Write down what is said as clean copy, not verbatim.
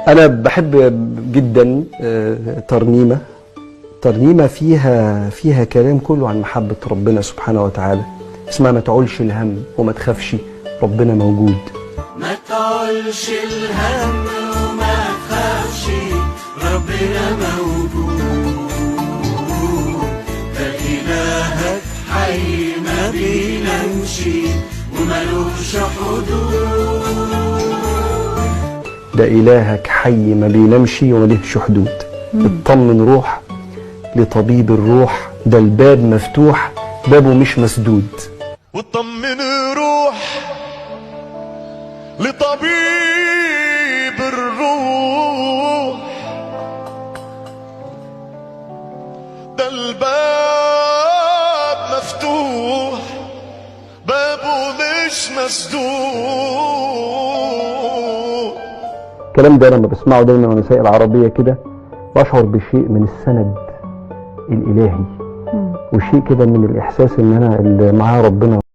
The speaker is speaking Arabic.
أنا بحب جدا ترنيمة فيها كلام كله عن محبة ربنا سبحانه وتعالى، اسمها ما تعولش الهم وما تخافش ربنا موجود. ما تعولش الهم وما تخافش ربنا موجود، ده إلهك حي ما بينامش وملوش حدود. ده إلهك حي ما بينامش وملهش حدود. اطمن روح لطبيب الروح، ده الباب مفتوح بابه مش مسدود. واطمن روح لطبيب الروح، ده الباب مفتوح بابه مش مسدود. الكلام ده لما بسمعه دايما وانا سايق العربية كده بشعر بشيء من السند الإلهي وشيء كده من الإحساس إن أنا اللي معاه ربنا